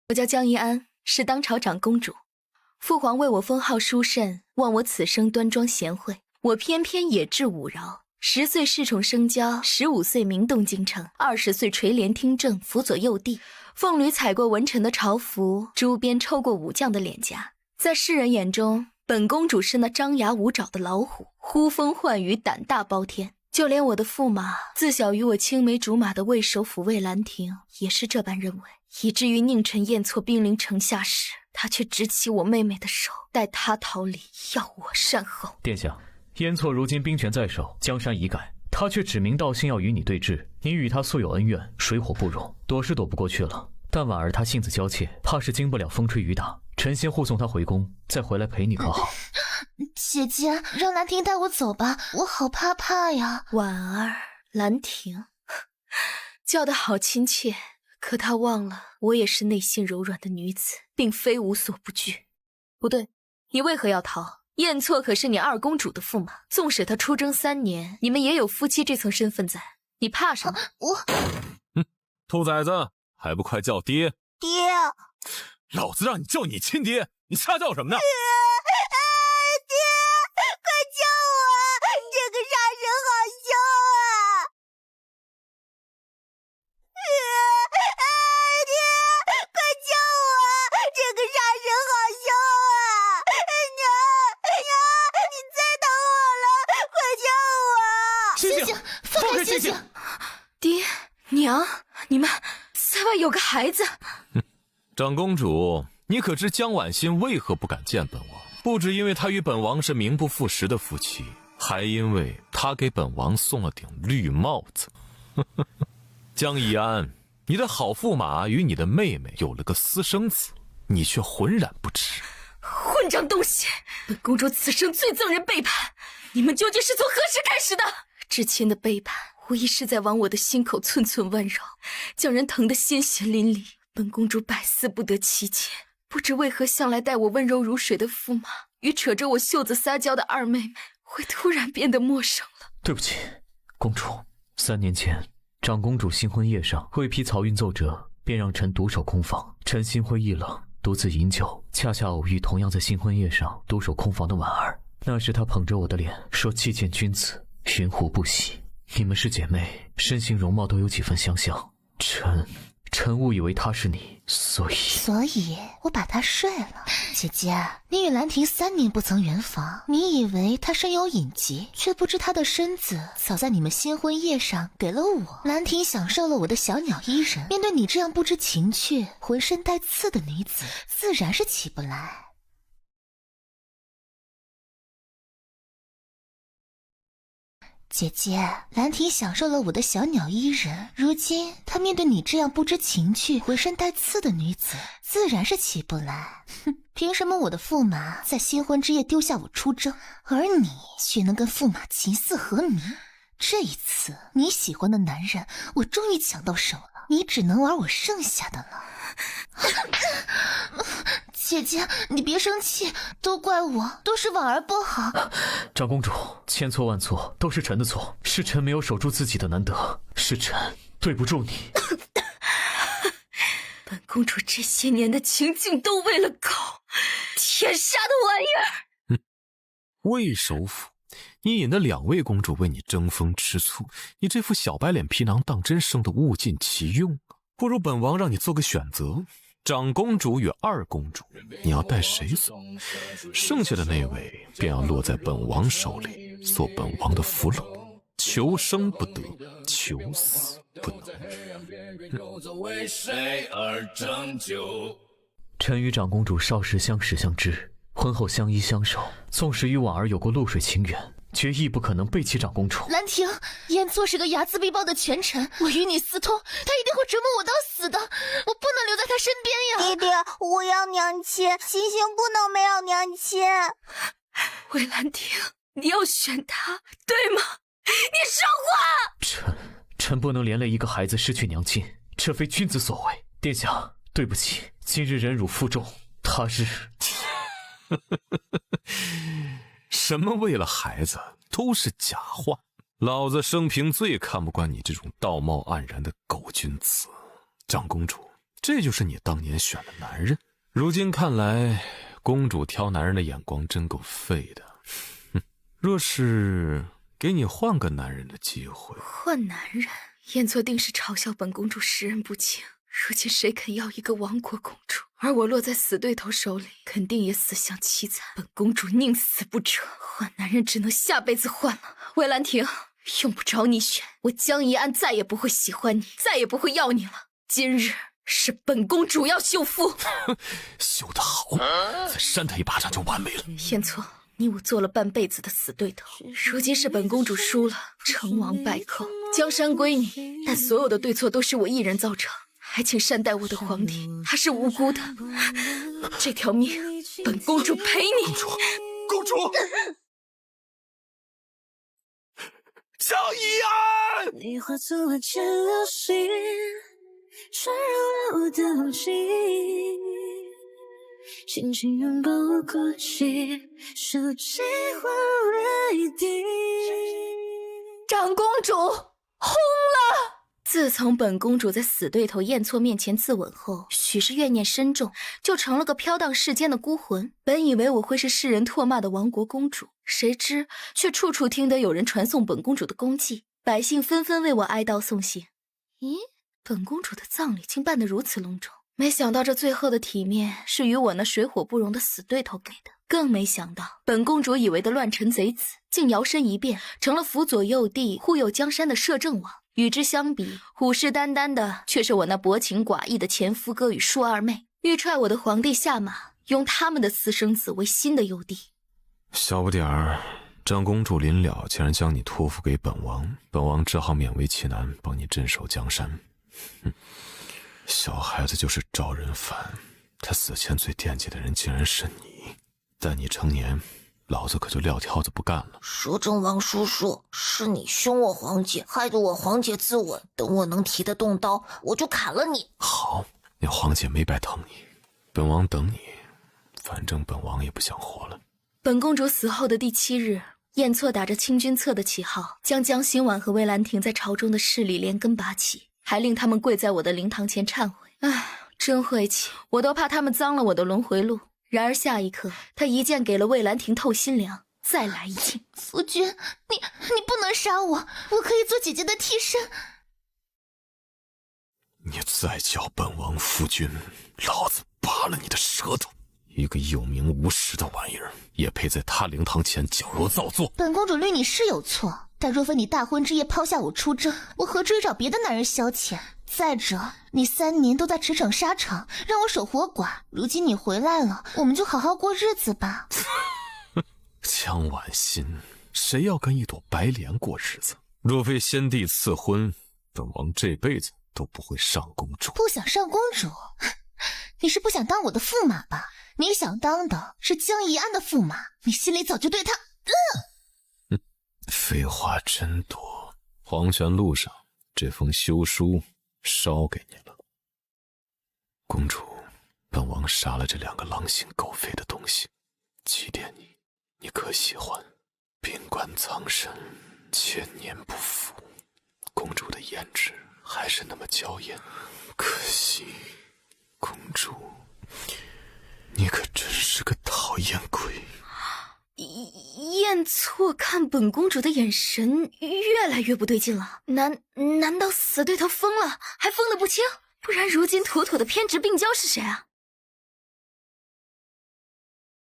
我叫江一安，是当朝长公主。父皇为我封号殊慎，望我此生端庄贤惠。我偏偏也志武饶，10岁恃宠生骄，15岁名动京城，20岁垂帘听政，辅佐幼帝。凤履踩过文臣的朝服，朱鞭抽过武将的脸颊。在世人眼中，本公主是那张牙舞爪的老虎，呼风唤雨，胆大包天。就连我的驸马，自小与我青梅竹马的魏首府魏兰亭，也是这般认为，以至于宁臣燕错兵临城下时，他却执起我妹妹的手，待他逃离，要我善后。殿下，燕错如今兵权在手，江山已改，他却指名道姓要与你对峙，你与他素有恩怨，水火不容，躲是躲不过去了。但婉儿她性子娇怯，怕是经不了风吹雨打，臣先护送她回宫，再回来陪你可好？姐姐，让兰亭带我走吧，我好怕呀。婉儿，兰亭，叫得好亲切，可他忘了我也是内心柔软的女子，并非无所不惧。不对，你为何要逃？燕错可是你二公主的驸马，纵使他出征3年，你们也有夫妻这层身份在，你怕什么？兔崽子，还不快叫爹！爹，老子让你叫你亲爹，你瞎叫什么呢？爹，快救我！这个杀人好凶啊！爹，快救我！这个杀人好凶啊！娘，你再等我了，快救我！醒醒，放开星星！爹娘，你们塞外有个孩子。长公主，你可知江婉心为何不敢见本王？不只因为她与本王是名不副实的夫妻，还因为她给本王送了顶绿帽子。江一安，你的好驸马与你的妹妹有了个私生子，你却浑然不知。混账东西！本公主此生最憎人背叛，你们究竟是从何时开始的？至亲的背叛，无疑是在往我的心口寸寸剜揉，将人疼得鲜血淋漓。本公主百思不得其解，不知为何向来待我温柔如水的驸马，与扯着我袖子撒娇的二妹妹，会突然变得陌生了。对不起，公主。3年前，长公主新婚夜上未批曹运奏折，便让臣独守空房。臣心灰意冷，独自饮酒，恰恰偶遇同样在新婚夜上独守空房的婉儿。那时她捧着我的脸，说弃见君子，云胡不喜。你们是姐妹，身形容貌都有几分相像。臣误以为她是你，所以我把她睡了。姐姐，你与兰亭3年不曾圆房，你以为她身有隐疾，却不知她的身子早在你们新婚夜上给了我。兰亭享受了我的小鸟依人，面对你这样不知情趣、浑身带刺的女子，自然是起不来。姐姐，兰亭享受了我的小鸟依人，如今她面对你这样不知情趣、浑身带刺的女子，自然是起不来。哼，凭什么我的驸马在新婚之夜丢下我出征，而你却能跟驸马琴瑟和鸣？这一次，你喜欢的男人，我终于抢到手了，你只能玩我剩下的了。姐姐，你别生气，都怪我，都是婉儿不好。长公主，千错万错，都是臣的错，是臣没有守住自己的难得，是臣对不住你。本公主这些年的情景都喂了狗，天杀的玩意儿！魏首府，你引的2位公主为你争风吃醋，你这副小白脸皮囊当真生得物尽其用？不如本王让你做个选择，长公主与二公主，你要带谁走？剩下的那位便要落在本王手里，做本王的俘虏，求生不得，求死不能。臣与长公主少时相识相知，婚后相依相守，纵使与婉儿有过露水情缘，决亦不可能背弃长公主。兰亭，燕错是个睚眦必报的权臣，我与你私通，他一定会折磨我到死的，我不能留在他身边呀！爹爹，我要娘亲，星星不能没有娘亲。魏兰亭，你要选他，对吗？你说话！臣不能连累一个孩子失去娘亲，这非君子所为。殿下，对不起，今日忍辱负重，他日。什么为了孩子，都是假话。老子生平最看不惯你这种道貌岸然的狗君子。长公主，这就是你当年选的男人。如今看来，公主挑男人的眼光真够废的。若是给你换个男人的机会，换男人，燕错定是嘲笑本公主识人不清。如今谁肯要一个亡国公主？而我落在死对头手里，肯定也死相凄惨。本公主宁死不者，换男人只能下辈子换了。魏兰亭，用不着你选，我江怡安再也不会喜欢你，再也不会要你了。今日是本公主要休夫。修得好，再扇他一巴掌就完美了。燕错，你我做了半辈子的死对头，如今是本公主输了，成王败寇，江山归你，但所有的对错都是我一人造成。还请善待我的皇帝，他是无辜的。这条命，本公主赔你。公主，江怡安，你化作了千流星，穿入了我的梦境，轻轻拥抱我过去，数计化为定。长公主轰了！自从本公主在死对头燕错面前自刎后，许是怨念深重，就成了个飘荡世间的孤魂。本以为我会是世人唾骂的亡国公主，谁知却处处听得有人传颂本公主的功绩，百姓纷纷为我哀悼送行。咦，本公主的葬礼竟办得如此隆重，没想到这最后的体面是与我那水火不容的死对头给的，更没想到本公主以为的乱臣贼子，竟摇身一变成了辅佐幼帝护佑江山的摄政王。与之相比，虎视眈眈的却是我那薄情寡义的前夫哥与庶二妹，欲踹我的皇帝下马，用他们的私生子为新的幼帝。小不点儿，长公主临了竟然将你托付给本王，本王只好勉为其难帮你镇守江山。小孩子就是招人烦，他死前最惦记的人竟然是你。待你成年，老子可就撂挑子不干了。摄政王叔叔，是你凶我皇姐，害得我皇姐自刎。等我能提得动刀，我就砍了你。好，你皇姐没白疼你，本王等你。反正本王也不想活了。本公主死后的第7日，燕错打着清君侧的旗号，将江心婉和魏兰亭在朝中的势力连根拔起，还令他们跪在我的灵堂前忏悔。唉，真晦气，我都怕他们脏了我的轮回路。然而下一刻，他一剑给了魏兰亭透心凉，再来一剑。夫君，你不能杀我，我可以做姐姐的替身。你再叫本王夫君，老子扒了你的舌头！一个有名无实的玩意儿，也配在他灵堂前矫揉造作？本公主虑你是有错，但若非你大婚之夜抛下我出征，我何至于找别的男人消遣？再者，你3年都在驰骋沙场，让我守活寡。如今你回来了，我们就好好过日子吧。江婉心，谁要跟一朵白莲过日子？若非先帝赐婚，本王这辈子都不会上公主。不想上公主？你是不想当我的驸马吧？你想当的是江怡安的驸马，你心里早就对他……废话真多。黄泉路上这封休书烧给你了。公主，本王杀了这2个狼心狗肺的东西，祭奠你，你可喜欢？宾馆藏身，千年不腐。公主的颜值还是那么娇艳，可惜，公主，你可真是个讨厌鬼。燕错看本公主的眼神越来越不对劲了，难道死对头疯了，还疯得不轻？不然如今妥妥的偏执病娇是谁啊？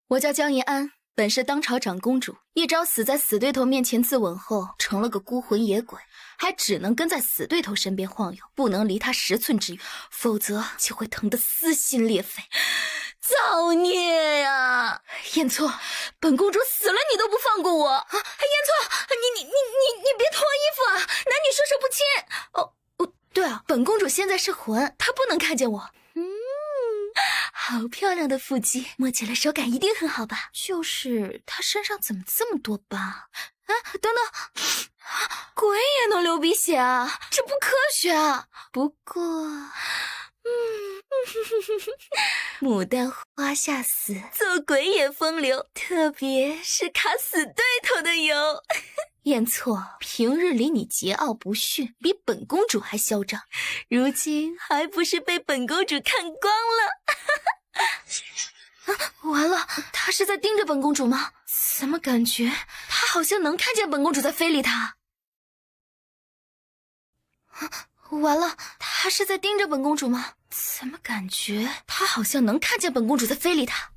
我叫江怡安，本是当朝长公主，一朝死在死对头面前自刎后，成了个孤魂野鬼，还只能跟在死对头身边晃悠，不能离他10寸之远，否则就会疼得撕心裂肺。造孽呀！燕错，本公主死了你都不放过我啊！燕错，你别脱衣服啊！男女授受不亲。对啊，本公主现在是魂，她不能看见我。好漂亮的腹肌，摸起来手感一定很好吧？就是她身上怎么这么多疤？啊，等等，鬼也能流鼻血啊？这不科学啊！不过，牡丹花下死，做鬼也风流，特别是卡死对头的有。燕错，平日里你桀骜不驯，比本公主还嚣张，如今还不是被本公主看光了？完了，他是在盯着本公主吗？怎么感觉他好像能看见本公主在非礼他？完了，他是在盯着本公主吗？怎么感觉他好像能看见本公主在非礼他？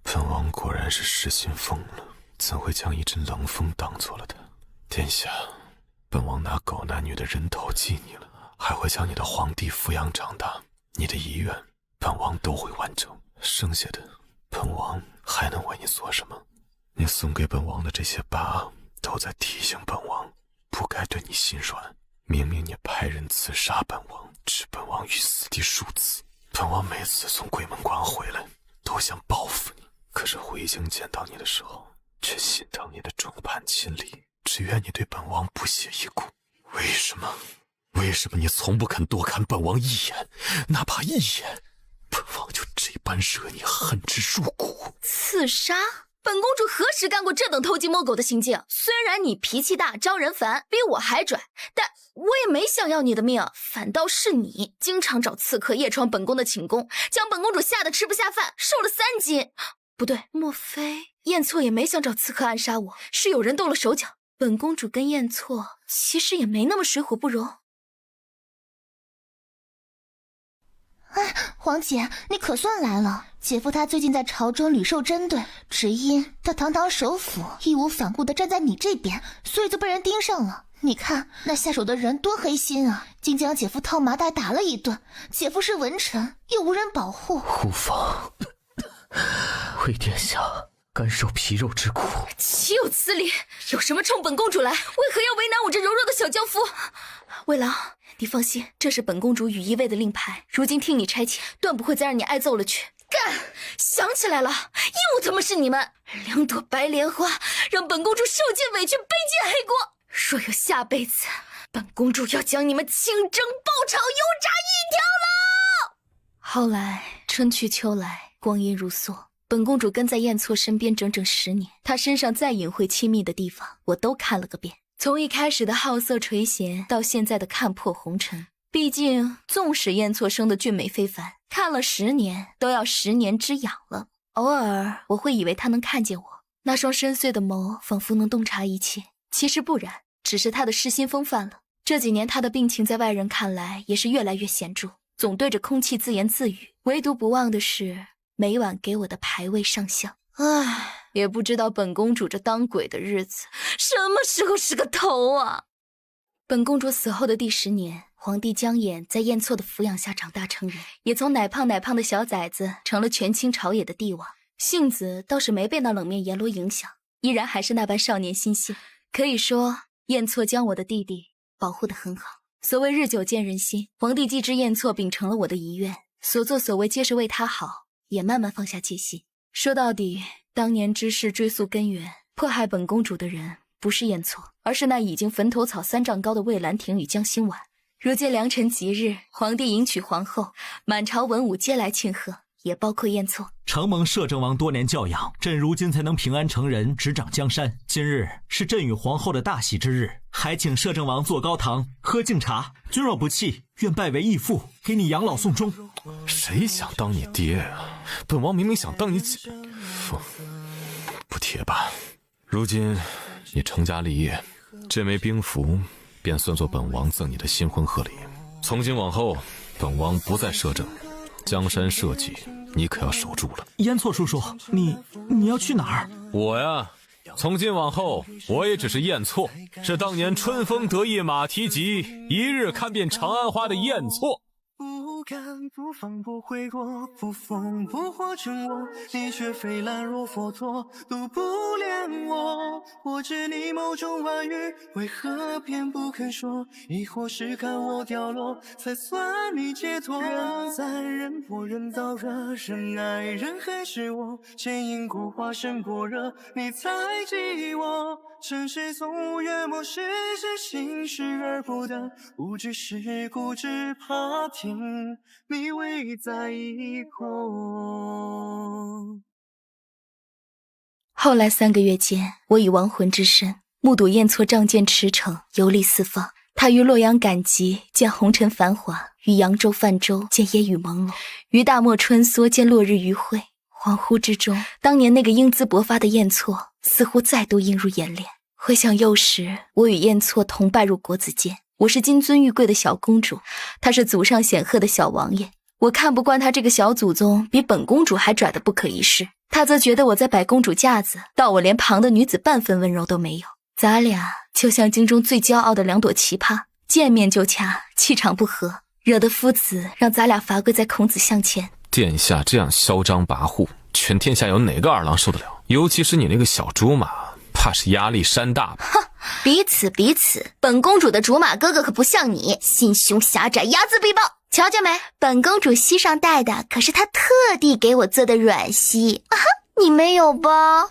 本王果然是失心疯了，怎会将一阵冷风当做了他？殿下，本王拿狗男女的人头祭你了，还会将你的皇帝抚养长大，你的遗愿本王都会完成，剩下的本王还能为你做什么？你送给本王的这些疤都在提醒本王不该对你心软。明明你派人刺杀本王，置本王于死地数次，本王每次从鬼门关回来都想报复你，可是回京见到你的时候却心疼你的众叛亲离，只愿你对本王不屑一顾。为什么你从不肯多看本王一眼，哪怕一眼，本王就这般惹你恨之入骨？刺杀？本公主何时干过这等偷鸡摸狗的行径？虽然你脾气大招人烦，比我还拽，但我也没想要你的命，反倒是你经常找刺客夜闯本宫的寝宫，将本公主吓得吃不下饭，瘦了3斤。不对，莫非燕错也没想找刺客暗杀我，是有人动了手脚？本公主跟燕错其实也没那么水火不容。哎，皇姐，你可算来了。姐夫他最近在朝中屡受针对，只因他堂堂首辅，义无反顾地站在你这边，所以就被人盯上了。你看那下手的人多黑心啊，竟将姐夫套麻袋打了一顿。姐夫是文臣，又无人保护。护法，为殿下甘受皮肉之苦。岂有此理！有什么冲本公主来？为何要为难我这柔弱的小娇夫？魏郎，你放心，这是本公主羽翼卫的令牌，如今听你差遣，断不会再让你挨揍了去。干！想起来了，又他妈是你们！2朵白莲花，让本公主受尽委屈，背尽黑锅。若有下辈子，本公主要将你们清蒸爆炒，油炸一条龙。后来春去秋来，光阴如梭，本公主跟在燕错身边整整10年，她身上再隐晦亲密的地方，我都看了个遍。从一开始的好色垂涎，到现在的看破红尘。毕竟纵使燕错生的俊美非凡，看了10年都要10年之痒了。偶尔我会以为他能看见我，那双深邃的眸仿佛能洞察一切，其实不然，只是他的失心疯犯了。这几年他的病情在外人看来也是越来越显著，总对着空气自言自语，唯独不忘的是每晚给我的牌位上香。唉，也不知道本公主这当鬼的日子什么时候是个头啊！本公主死后的第10年，皇帝江衍在燕错的抚养下长大成人，也从奶胖的小崽子成了权倾朝野的帝王。性子倒是没被那冷面阎罗影响，依然还是那般少年心性。可以说，燕错将我的弟弟保护得很好。所谓日久见人心，皇帝既知燕错秉承了我的遗愿，所作所为皆是为他好，也慢慢放下戒心。说到底，当年之事追溯根源，迫害本公主的人不是燕错，而是那已经坟头草3丈高的魏兰亭与江心婉。如今良辰吉日，皇帝迎娶皇后，满朝文武皆来庆贺，也包括燕错。承蒙摄政王多年教养，朕如今才能平安成人，执掌江山。今日是朕与皇后的大喜之日，还请摄政王坐高堂，喝敬茶。君若不弃，愿拜为义父，给你养老送终。谁想当你爹啊？本王明明想当你姐夫。不提吧。如今你成家立业，这枚兵符便算作本王赠你的新婚贺礼。从今往后，本王不再摄政，江山社稷你可要守住了。燕错叔叔，你要去哪儿？我呀，从今往后我也只是燕错，是当年春风得意马蹄疾，一日看遍长安花的燕错。不敢不放不悔过，不疯不活成我，你却非懒若佛陀，都不怜我。我知你眸中万语，为何偏不肯说？亦或是看我掉落，才算你解脱？人在人破人燥热，人爱人恨是我，牵引过化身般若，你才记我。尘世纵无月末世事，心事而不得，不知是固执怕听你依偎在一空。后来3个月间，我以亡魂之身目睹燕错仗剑驰骋，游历四方。他于洛阳赶集，见红尘繁华；于扬州泛舟，见烟雨朦胧；于大漠穿梭，见落日余晖。恍惚之中，当年那个英姿勃发的燕错，似乎再度映入眼帘。回想幼时，我与燕错同拜入国子监，我是金尊玉贵的小公主，他是祖上显赫的小王爷。我看不惯他这个小祖宗比本公主还拽得不可一世，他则觉得我在摆公主架子，到我连旁的女子半分温柔都没有。咱俩就像京中最骄傲的2朵奇葩，见面就掐，气场不合，惹得夫子让咱俩罚跪在孔子像前。殿下这样嚣张跋扈，全天下有哪个二郎受得了？尤其是你那个小竹马，怕是压力山大吧？哼，彼此，本公主的竹马哥哥可不像你，心胸狭窄，睚眦必报。瞧见没？本公主膝上戴的可是她特地给我做的软膝，啊哈，你没有吧？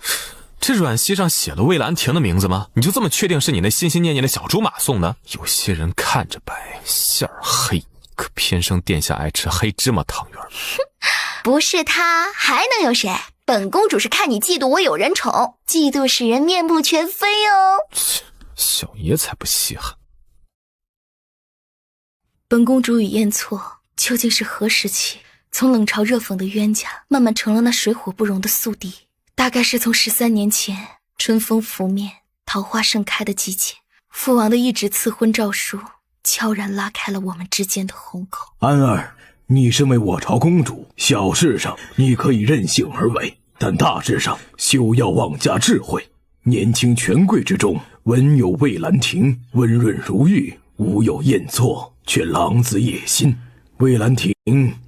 这软膝上写了魏兰亭的名字吗？你就这么确定是你那心心念念的小竹马送的？有些人看着白，馅儿黑，可偏生殿下爱吃黑芝麻汤圆。不是他还能有谁？本公主是看你嫉妒我有人宠，嫉妒使人面目全非哦。小爷才不稀罕。本公主与燕错究竟是何时起，从冷嘲热讽的冤家，慢慢成了那水火不容的宿敌？大概是从13年前，春风拂面，桃花盛开的季节，父王的一纸赐婚诏书，悄然拉开了我们之间的鸿沟。安儿，你身为我朝公主，小事上你可以任性而为，但大事上休要妄加智慧。年轻权贵之中，文有魏兰亭，温润如玉；武有燕错，却狼子野心。魏兰亭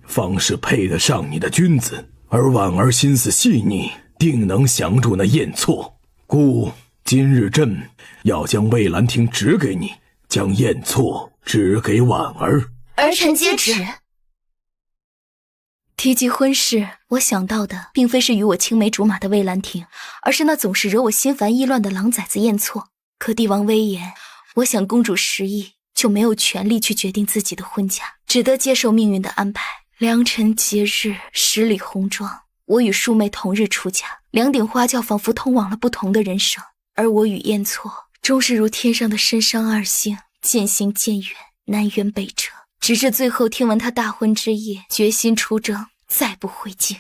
方是配得上你的君子，而婉儿心思细腻，定能降住那燕错。故今日朕要将魏兰亭指给你，将燕错指给婉儿。儿臣接旨。提及婚事，我想到的并非是与我青梅竹马的魏兰亭，而是那总是惹我心烦意乱的狼崽子燕错。可帝王威严，我想公主失意，就没有权利去决定自己的婚嫁，只得接受命运的安排。良辰吉日，10里红妆，我与庶妹同日出嫁，2顶花轿仿佛通往了不同的人生。而我与燕错终是如天上的参商2星，渐行渐远，南辕北辙，直至最后听闻他大婚之夜，决心出征，再不回京。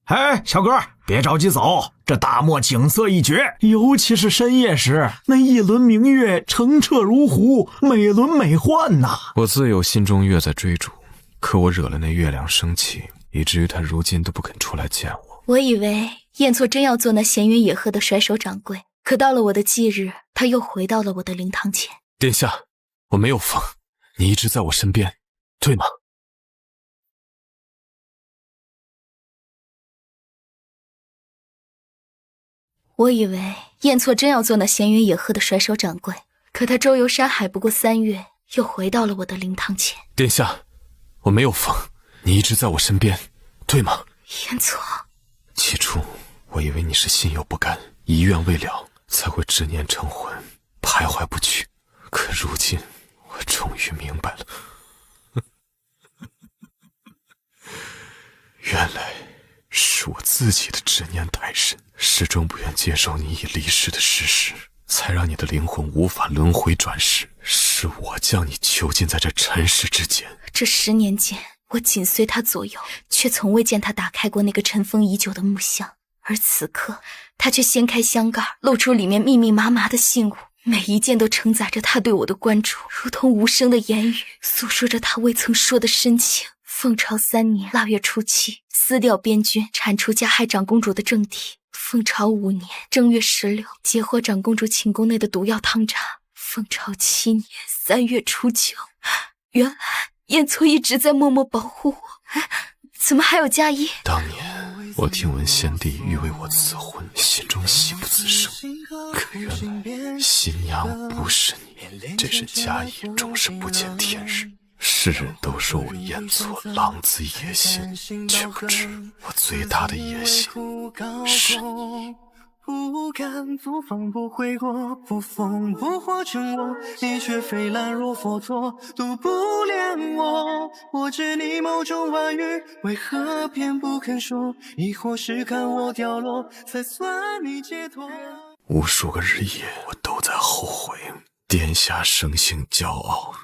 哎，小哥，别着急走，这大漠景色一绝，尤其是深夜时，那一轮明月澄澈如湖，美轮美奂呐。我自有心中月在追逐，可我惹了那月亮生气，以至于他如今都不肯出来见我。我以为燕错真要做那闲云野鹤的甩手掌柜，可到了我的忌日，他又回到了我的灵堂前。殿下，我没有疯，你一直在我身边，对吗？我以为燕错真要做那闲云野鹤的甩手掌柜，可他周游山海不过3月，又回到了我的灵堂前。殿下，我没有疯，你一直在我身边，对吗？燕错，起初我以为你是心有不甘，遗愿未了，才会执念成魂，徘徊不去。可如今我终于明白了，原来是我自己的执念太深，始终不愿接受你已离世的事实，才让你的灵魂无法轮回转世。是我将你囚禁在这尘世之间。这10年间，我紧随他左右，却从未见他打开过那个尘封已久的木箱。而此刻，他却掀开箱盖，露出里面密密麻麻的信物，每一件都承载着他对我的关注，如同无声的言语，诉说着他未曾说的深情。凤朝3年腊月初7，撕掉边军，铲除加害长公主的政敌。凤朝5年正月16，截获长公主寝宫内的毒药汤渣。凤朝7年3月初9，原来燕错一直在默默保护我。怎么还有佳衣？当年我听闻先帝欲为我赐婚，心中喜不自胜，可原来新娘不是你，这身佳衣终是不见天日。世人都说我燕错狼子野心，却不知我最大的野心是你。不敢不放不悔过，不疯不活成我，你却非懒若佛陀，都不恋我。我知你眸中万语，为何偏不肯说？亦或是看我掉落，才算你解脱？无数个日夜，我都在后悔。殿下生性骄傲，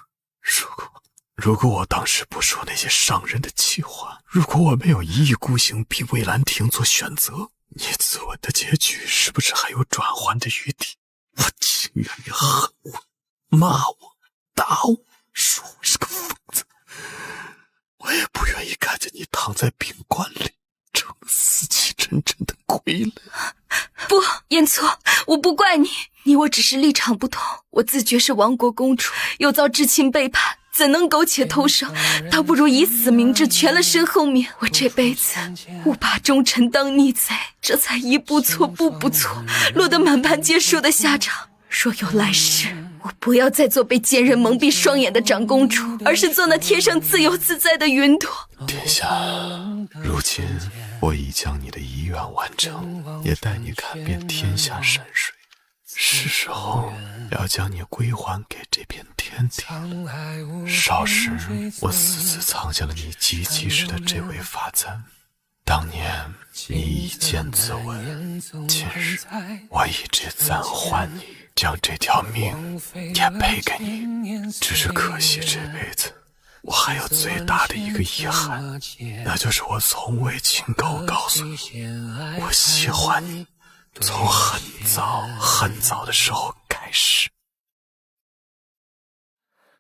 如果我当时不说那些伤人的气话，如果我没有一意孤行逼魏兰亭做选择，你自刎的结局是不是还有转圜的余地？我情愿你恨我、骂我、打我，说我是个疯子，我也不愿意看见你躺在冰棺里，成死气沉沉的傀儡。不，燕错，我不怪你，你我只是立场不同。我自觉是亡国公主，又遭至亲背叛，怎能苟且偷生？倒不如以死明志，全了身后面。我这辈子误把忠臣当逆贼，这才一步错步步错，落得满盘皆输的下场。若有来世，我不要再做被奸人蒙蔽双眼的长公主，而是做那天上自由自在的云朵。殿下，如今我已将你的遗愿完成，也带你看遍天下山水，是时候要将你归还给这片天地。少时我私自藏下了你及笄时的这位发簪，当年你以剑自刎，今日我以这簪还你，将这条命也赔给你。只是可惜这辈子我还有最大的一个遗憾，那就是我从未亲口告诉你我喜欢你，从很早的时候开始。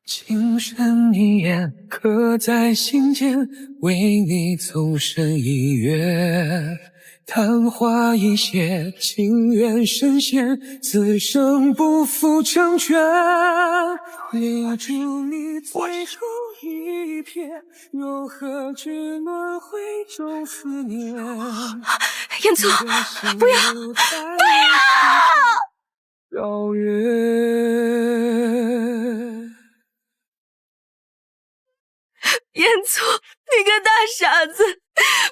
情深一眼刻在心间，为你纵身一跃，昙花一现，情缘深陷，此生不负成全。留住你最后一瞥，又何惧轮回中思念。燕错，不要，不要！遥远。燕错，你个大傻子，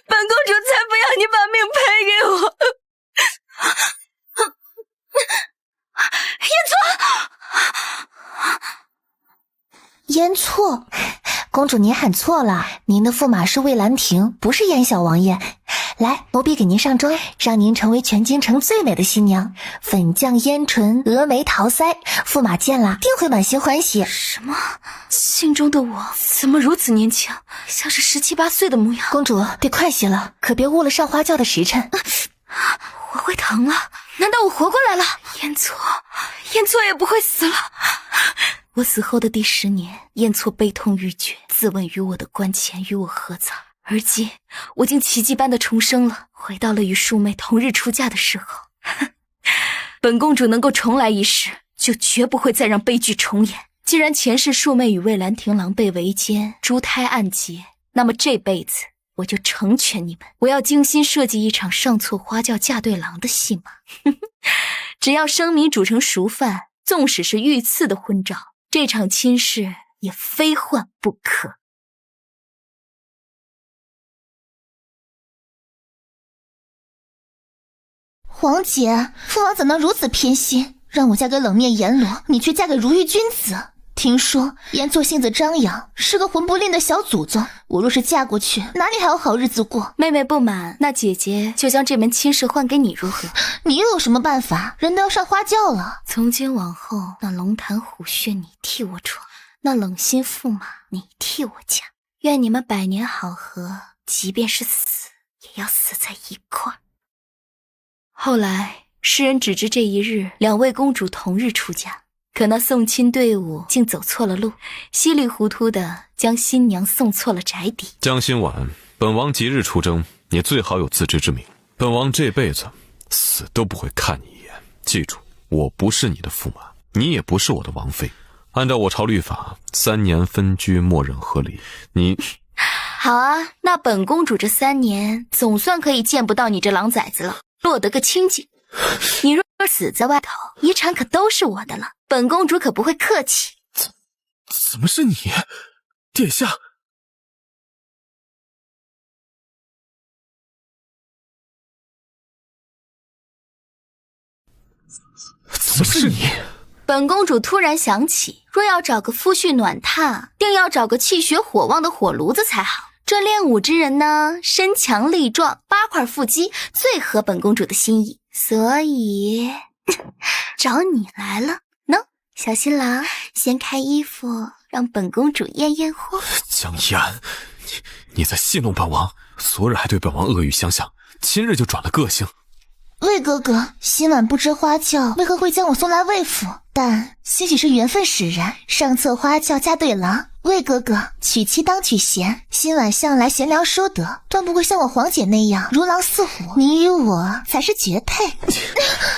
本公主才不要你把命赔给我。燕错，公主您喊错了，您的驸马是魏兰亭，不是燕小王爷。来，奴婢给您上妆，让您成为全京城最美的新娘。粉绛烟唇，峨眉桃腮，驸马见了定会满心欢喜。什么？心中的我怎么如此年轻，像是17、18岁的模样？公主得快些了，可别误了上花轿的时辰。我会疼了？难道我活过来了？燕错也不会死了。我死后的第10年，燕错悲痛欲绝，自刎于我的棺前，与我合葬。而今我竟奇迹般的重生了，回到了与庶妹同日出嫁的时候。本公主能够重来一世，就绝不会再让悲剧重演。既然前世庶妹与魏兰亭狼狈为奸，珠胎暗结，那么这辈子我就成全你们。我要精心设计一场上错花轿嫁对郎的戏码。只要生米煮成熟饭，纵使是御赐的婚照，这场亲事也非换不可。皇姐，父王怎能如此偏心，让我嫁给冷面阎罗，你却嫁给如玉君子？听说燕错性子张扬，是个魂不吝的小祖宗，我若是嫁过去，哪里还有好日子过？妹妹不满，那姐姐就将这门亲事换给你如何？你又有什么办法？人都要上花轿了。从今往后，那龙潭虎穴你替我闯，那冷心驸马你替我嫁。愿你们百年好合，即便是死，也要死在一块儿。后来世人只知这一日两位公主同日出嫁，可那送亲队伍竟走错了路，稀里糊涂的将新娘送错了宅邸。江心婉，本王即日出征，你最好有自知之明。本王这辈子死都不会看你一眼。记住，我不是你的驸马，你也不是我的王妃。按照我朝律法，3年分居，默认合理。你好啊，那本公主这3年总算可以见不到你这狼崽子了，落得个清净。你若死在外头，遗产可都是我的了，本公主可不会客气。怎么是你，殿下？怎么是你？本公主突然想起，若要找个夫婿暖榻，定要找个气血火旺的火炉子才好。这练武之人呢，身强力壮，8块腹肌，最合本公主的心意，所以找你来了。喏，小新郎，先开衣服，让本公主验验货。江一安，你在戏弄本王，昨日还对本王恶语相向，今日就转了个性。魏哥哥，今晚不知花轿为何会将我送来魏府，但兴许是缘分使然，上策花轿嫁对郎。魏哥哥，娶妻当娶贤，今晚向来闲聊淑德，断不会像我黄姐那样如狼似虎。你与我才是绝配。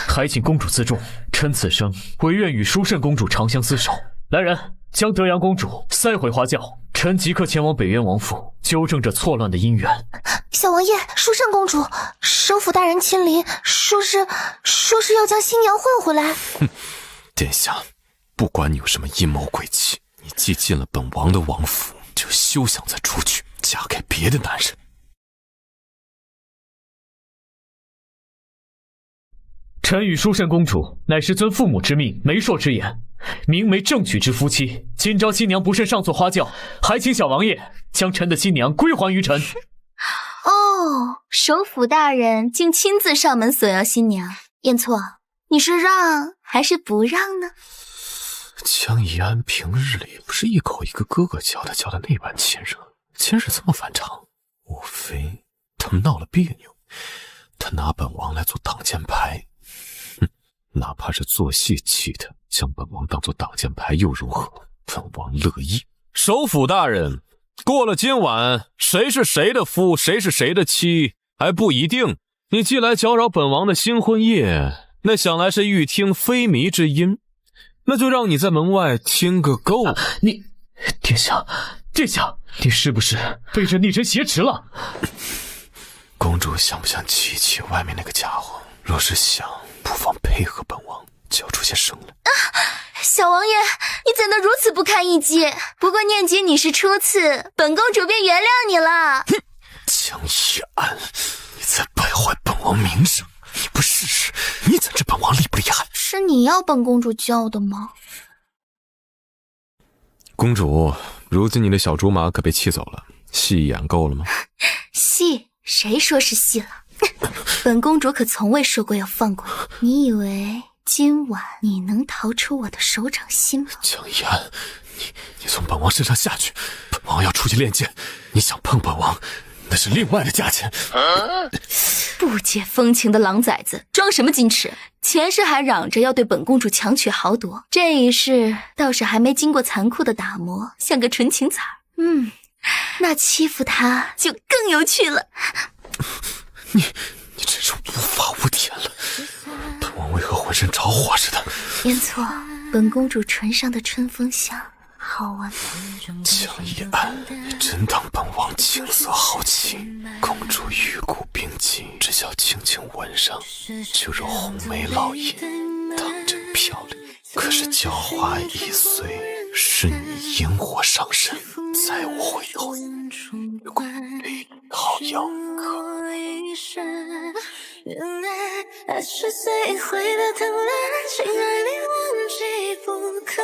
还请公主自重，臣此生唯愿与淑慎公主长相厮守。来人，将德阳公主塞回花轿，臣即刻前往北渊王府纠正这错乱的姻缘。小王爷，淑慎公主，首府大人亲临，说是要将新娘换回来。哼，殿下，不管你有什么阴谋诡计，你既进了本王的王府，就休想再出去嫁给别的男人。臣与淑慎公主乃是遵父母之命，媒妁之言，明媒正娶之夫妻。今朝新娘不慎上错花轿，还请小王爷将臣的新娘归还于臣。哦，首府大人竟亲自上门索要新娘，燕错，你是让还是不让呢？江一安平日里不是一口一个哥哥叫的那般亲热，今日这么反常，莫非他们闹了别扭？他拿本王来做挡箭牌，哼，哪怕是做戏气的，将本王当做挡箭牌又如何？本王乐意。首府大人，过了今晚，谁是谁的夫，谁是谁的妻还不一定。你既来搅扰本王的新婚夜，那想来是欲听非靡之音，那就让你在门外听个够。你，殿下，你是不是被这逆臣挟持了？公主想不想气气外面那个家伙？若是想，不妨配合本王叫出些声来。小王爷，你怎能如此不堪一击？不过念及你是初次，本公主便原谅你了。江一安，你在败坏本王名声，你不试试，你怎知本王厉不厉害？是你要本公主教的吗？公主，如今你的小竹马可被气走了，戏演够了吗？戏？谁说是戏了？本公主可从未说过要放过你。你以为今晚你能逃出我的手掌心吗？江一安，你从本王身上下去，本王要出去练剑，你想碰本王，那是另外的价钱。不解风情的狼崽子，装什么矜持？前世还嚷着要对本公主强取豪夺，这一世倒是还没经过残酷的打磨，像个纯情崽儿。那欺负他就更有趣了。你真是无法无天了，本王为何浑身着火似的？燕错，本公主唇上的春风香好闻。江一安，你真当本王青涩好奇？公主玉骨并进，只需轻轻吻上，就如红梅烙印，当真漂亮。可是娇花易碎，是你引火上身，在我回头，月光里好妖客。原来爱是最会的贪婪，情爱里忘记不可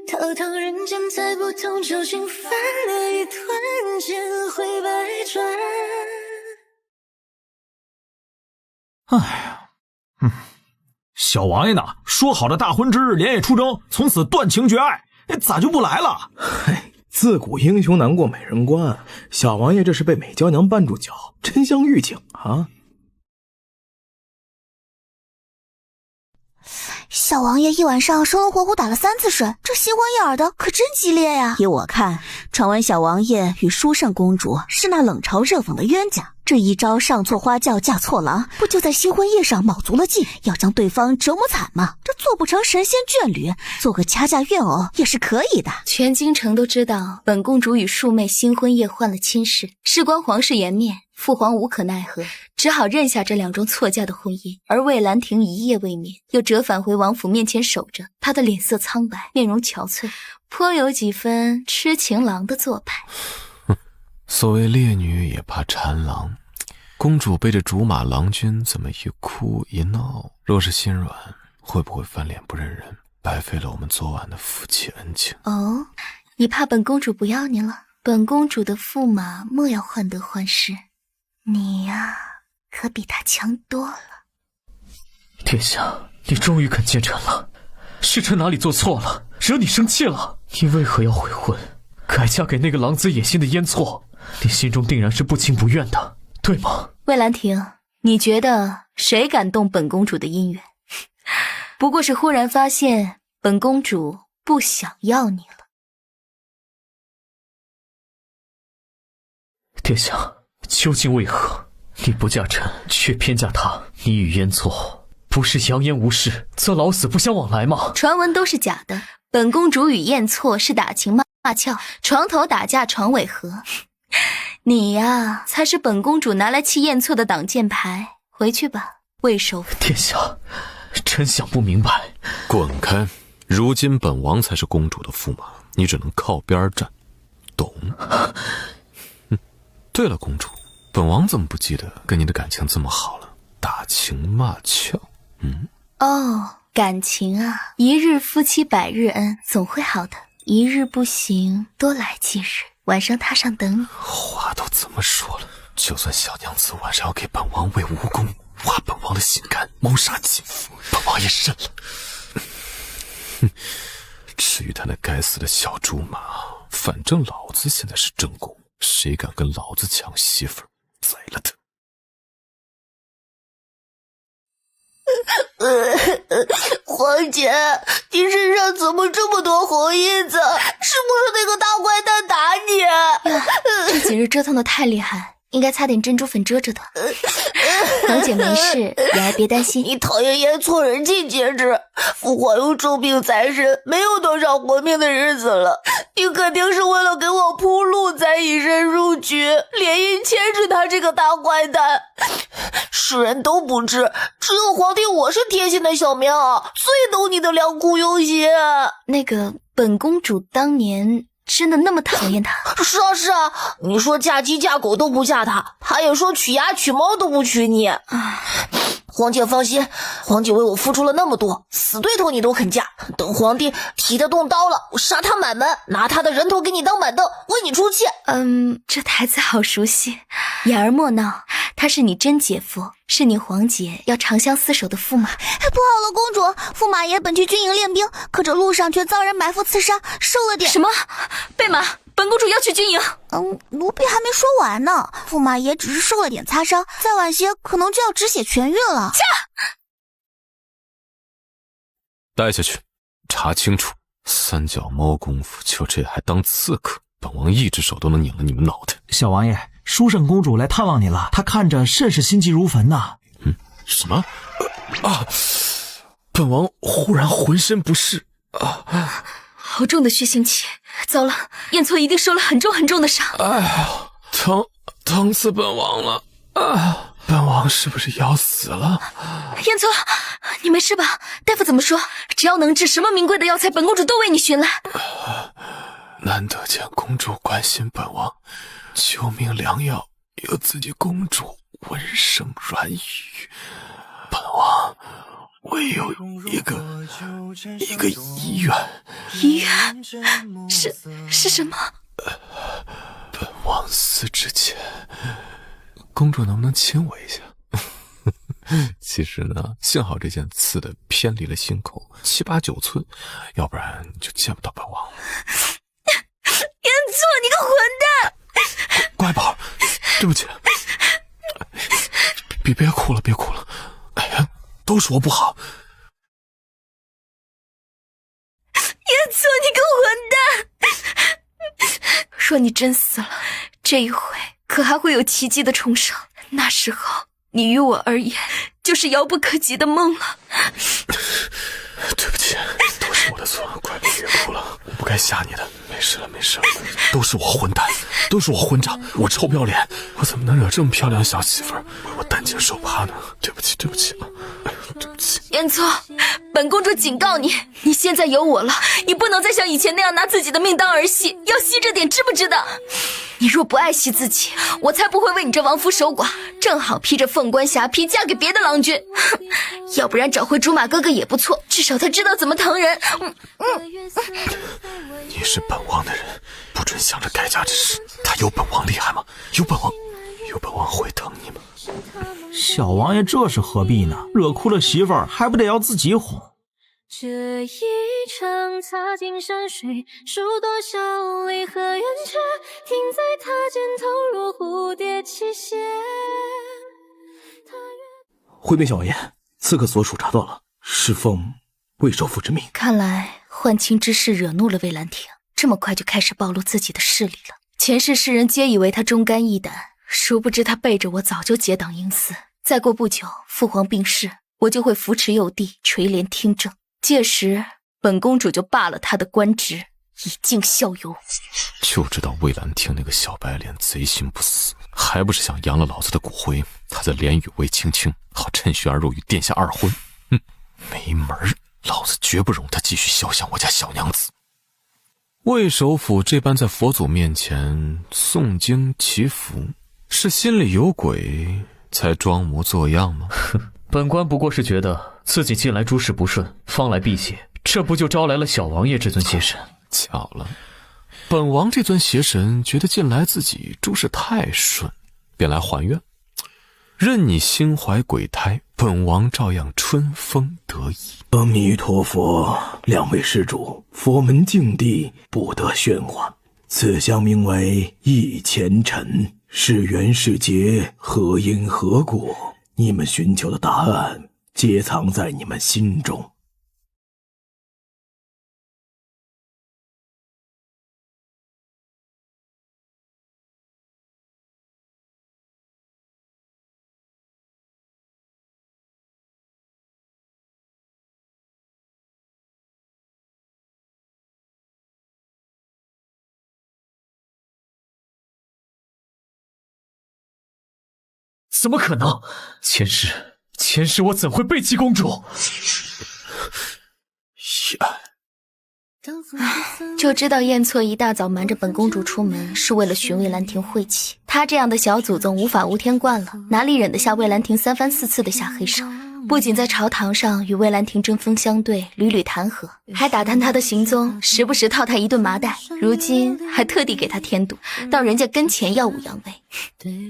挽，堂堂人间再不同，究竟翻了一段间会百转。哎呀，小王爷呢？说好的大婚之日连夜出征，从此断情绝爱，咋就不来了？嘿，自古英雄难过美人关，小王爷这是被美娇娘绊住脚，真香预警啊！小王爷一晚上生龙活虎打了3次水，这新婚燕尔的可真激烈呀！依我看，传闻小王爷与淑慎公主是那冷嘲热讽的冤家，这一招上错花轿嫁错郎，不就在新婚夜上卯足了劲，要将对方折磨惨吗？这做不成神仙眷侣，做个掐架怨偶也是可以的。全京城都知道本公主与庶妹新婚夜换了亲事，事关皇室颜面，父皇无可奈何，只好认下这2桩错嫁的婚姻。而魏兰亭一夜未眠，又折返回王府面前守着，她的脸色苍白，面容憔悴，颇有几分痴情郎的做派。所谓烈女也怕缠郎，公主背着竹马郎君，怎么一哭一闹？若是心软，会不会翻脸不认人，白费了我们昨晚的夫妻恩情？哦，你怕本公主不要你了？本公主的驸马莫要患得患失，你呀，可比他强多了。殿下，你终于肯见臣了。是臣哪里做错了，惹你生气了？你为何要悔婚，改嫁给那个狼子野心的燕错？你心中定然是不情不愿的，对吗？魏兰亭，你觉得谁敢动本公主的姻缘？不过是忽然发现本公主不想要你了。殿下，究竟为何你不嫁臣，却偏嫁他？你与燕错不是扬言无事，则老死不相往来吗？传闻都是假的，本公主与燕错是打情骂俏，床头打架床尾和。你呀，才是本公主拿来气燕错的挡箭牌。回去吧，魏首府。殿下，臣想不明白。滚开！如今本王才是公主的驸马，你只能靠边站，懂？对了，公主，本王怎么不记得跟你的感情这么好了？打情骂俏，哦，感情啊，一日夫妻百日恩，总会好的。一日不行，多来几日，晚上榻上等你。话都这么说了，就算小娘子晚上要给本王为无功，挖本王的心肝，谋杀亲夫，本王也认了。至于他那该死的小竹马，反正老子现在是正宫，谁敢跟老子抢媳妇儿，宰了他！皇姐，你身上怎么这么多红印子？是不是那个大坏蛋打你？这几日折腾的太厉害，应该擦点珍珠粉遮着的。皇姐没事，妍儿别担心。你讨厌燕错人尽皆知，父皇又重病在身，没有多少活命的日子了。你肯定是为了给我铺路才以身入局，连姻牵制他这个大坏蛋。世人都不知，只有皇帝我是贴心的小棉袄，最懂你的良苦用心。那个本公主当年真的那么讨厌他？是啊是啊，你说嫁鸡嫁狗都不嫁他，他也说娶鸭娶猫都不娶你。皇姐放心，皇姐为我付出了那么多，死对头你都肯嫁。等皇帝提他动刀了，我杀他满门，拿他的人头给你当板凳，为你出气。这台词好熟悉。妍儿莫闹，他是你真姐夫，是你皇姐要长相厮守的驸马。不好了，公主，驸马爷本去军营练兵，可这路上却遭人埋伏刺杀，受了点……什么？备马！本公主要去军营。奴婢还没说完呢。驸马爷只是受了点擦伤，再晚些可能就要止血痊愈了。带下去，查清楚。三脚猫功夫，就这还当刺客？本王一只手都能拧了你们脑袋。小王爷，书圣公主来探望你了，她看着甚是心急如焚呐。什么？本王忽然浑身不适好重的血腥气，糟了，燕错一定受了很重很重的伤。哎呀，疼死本王了！本王是不是要死了？燕错，你没事吧？大夫怎么说？只要能治，什么名贵的药材，本公主都为你寻来。难得见公主关心本王，救命良药由自己公主闻声软语，本王唯有一个遗愿。遗愿？是什么？本王死之前，公主能不能亲我一下？其实呢，幸好这件刺的偏离了心口7、8、9寸，要不然就见不到本王了。燕错，你个混蛋！乖宝，对不起，别哭了，别哭了。哎呀，都是我不好。燕错，你个混蛋！若你真死了，这一回可还会有奇迹的重生。那时候你于我而言就是遥不可及的梦了。对不起，都是我的错，乖宝别哭了，我不该吓你的。没事了，都是我混蛋，都是我混账，我臭不要脸，我怎么能惹这么漂亮的小媳妇儿为我担惊受怕呢？对不起，燕错，本公主警告你，你现在有我了，你不能再像以前那样拿自己的命当儿戏，要惜着点，知不知道？你若不爱惜自己，我才不会为你这亡夫守寡，正好披着凤冠霞帔嫁给别的郎君。要不然找回竹马哥哥也不错，至少他知道怎么疼人。你是本王的人，不准想着改嫁之事。他有本王厉害吗？有本王会疼你吗？小王爷这是何必呢？惹哭了媳妇儿，还不得要自己哄？这一程踏尽山水，数多笑泪和圆缺，停在他肩头如蝴蝶起歇。回禀小王爷，刺客所属查到了，是奉魏首府之命。看来宦亲之事惹怒了魏兰亭，这么快就开始暴露自己的势力了。前世世人皆以为他忠肝义胆，殊不知他背着我早就结党营私。再过不久，父皇病逝，我就会扶持幼帝，垂帘听政。届时，本公主就罢了他的官职，以儆效尤。就知道魏兰亭那个小白脸贼心不死，还不是想扬了老子的骨灰，他在莲屿魏青青，好趁虚而入与殿下二婚。没门儿！老子绝不容他继续肖像我家小娘子。魏首府这般在佛祖面前诵经祈福，是心里有鬼才装模作样吗？本官不过是觉得自己近来诸事不顺，方来避邪，这不就招来了小王爷这尊邪神？巧了，本王这尊邪神觉得近来自己诸事太顺，便来还愿，任你心怀鬼胎，本王照样春风得意。阿弥陀佛，两位施主，佛门净地，不得喧哗。此香名为一前尘，是缘是劫，何因何果？你们寻求的答案，皆藏在你们心中。怎么可能？前世我怎会背弃公主？就知道燕错一大早瞒着本公主出门，是为了寻魏兰亭晦气。他这样的小祖宗无法无天惯了，哪里忍得下魏兰亭三番四次的下黑手？不仅在朝堂上与魏兰亭针锋相对，屡屡弹劾，还打探他的行踪，时不时套他一顿麻袋。如今还特地给他添堵，到人家跟前耀武扬威，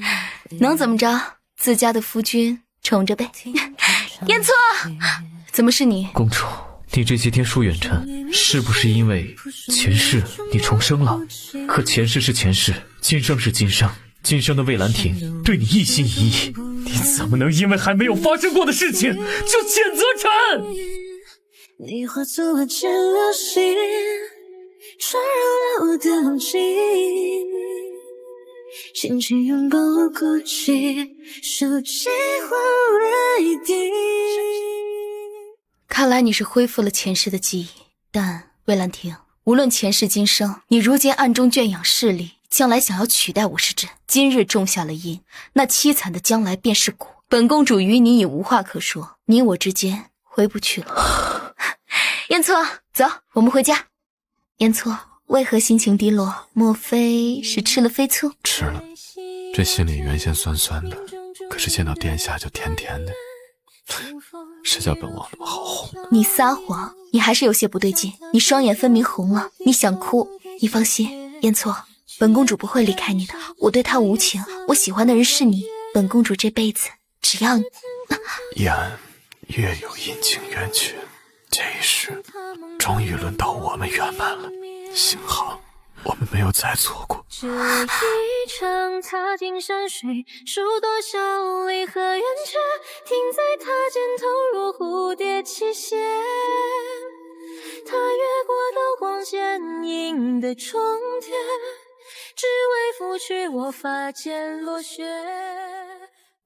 能怎么着？自家的夫君宠着呗。燕错，怎么是你？公主，你这些天疏远尘，是不是因为前世你重生了？可前世是前世，今生是今生，今生的魏兰亭对你一心一意，你怎么能因为还没有发生过的事情就谴责臣？你化作了渐流星，传入了我的梦境，轻轻拥抱我孤寂，数几魂泪滴。看来你是恢复了前世的记忆，但魏兰亭，无论前世今生，你如今暗中圈养势力，将来想要取代我是真，今日种下了因，那凄惨的将来便是果。本公主与你已无话可说，你我之间回不去了。燕错，走，我们回家。燕错，为何心情低落？莫非是吃了飞醋？吃了，这心里原先酸酸的，可是见到殿下就甜甜的。谁叫本王那么好哄呢？你撒谎，你还是有些不对劲。你双眼分明红了，你想哭。你放心，燕错，本公主不会离开你的。我对她无情，我喜欢的人是你。本公主这辈子只要你。燕月有阴晴圆缺，这一世终于轮到我们圆满了。幸好我们没有再错过。这一程踏尽山水，数多笑泪和圆缺，停在他肩头如蝴蝶起歇。他越过刀光剑影的重叠，只为拂去我发间落雪。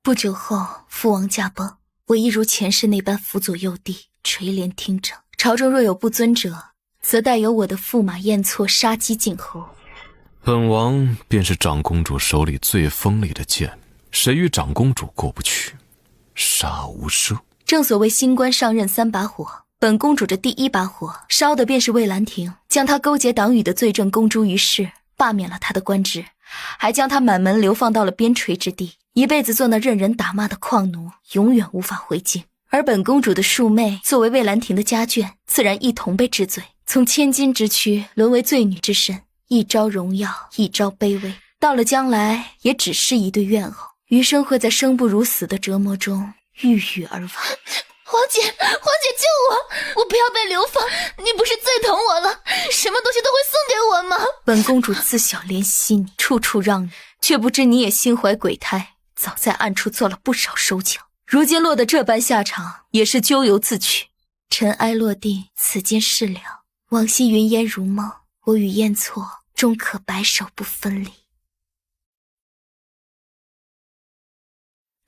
不久后，父王驾崩，我亦如前世那般辅佐幼帝，垂帘听政。朝中若有不尊者，则带有我的驸马燕错杀鸡儆猴。本王便是长公主手里最锋利的剑，谁与长公主过不去，杀无赦。正所谓新官上任3把火，本公主这第1把火烧的便是魏兰亭，将她勾结党羽的罪证公诸于世，罢免了她的官职，还将她满门流放到了边陲之地，一辈子做那任人打骂的矿奴，永远无法回京。而本公主的庶妹作为魏兰亭的家眷，自然一同被治罪，从千金之躯沦为罪女之身，一朝荣耀，一朝卑微，到了将来也只是一对怨偶，余生会在生不如死的折磨中郁郁而亡。黄姐救我！我不要被流放！你不是最疼我了，什么东西都会送给我吗？本公主自小怜惜你，处处让你，却不知你也心怀鬼胎，早在暗处做了不少手脚，如今落得这般下场，也是咎由自取。尘埃落定，此间事了，往昔云烟如梦，我与燕错终可白首不分离。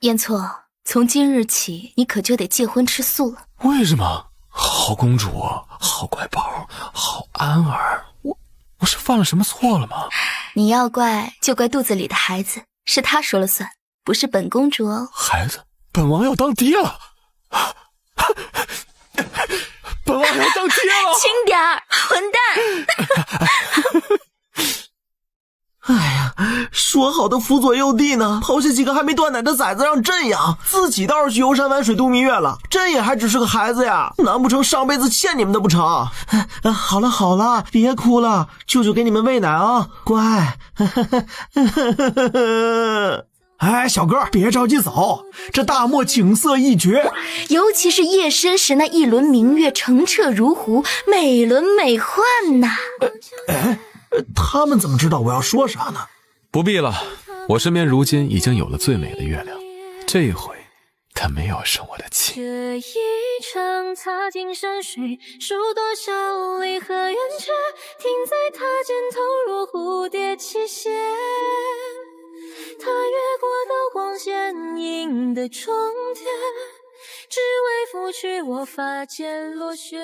燕错，从今日起，你可就得戒荤吃素了。为什么？好公主，好乖宝，好安儿，我是犯了什么错了吗？你要怪就怪肚子里的孩子，是他说了算，不是本公主哦。孩子，本王要当爹了！本王要当爹了！轻点儿，混蛋！哎呀，说好的辅佐幼帝呢？抛下几个还没断奶的崽子让朕养，自己倒是去游山玩水度蜜月了。朕也还只是个孩子呀，难不成上辈子欠你们的不成？好了好了，别哭了，舅舅给你们喂奶啊，乖。哎，小哥，别着急走，这大漠景色一绝，尤其是夜深时那一轮明月澄澈如湖，美轮美奂呐。哎，他们怎么知道我要说啥呢？不必了，我身边如今已经有了最美的月亮，这一回他没有生我的气。这一程踏尽山水，数多小离和圆缺，停在他肩头如蝴蝶起歇。他越过刀光剑影的重叠，只为拂去我发间落雪。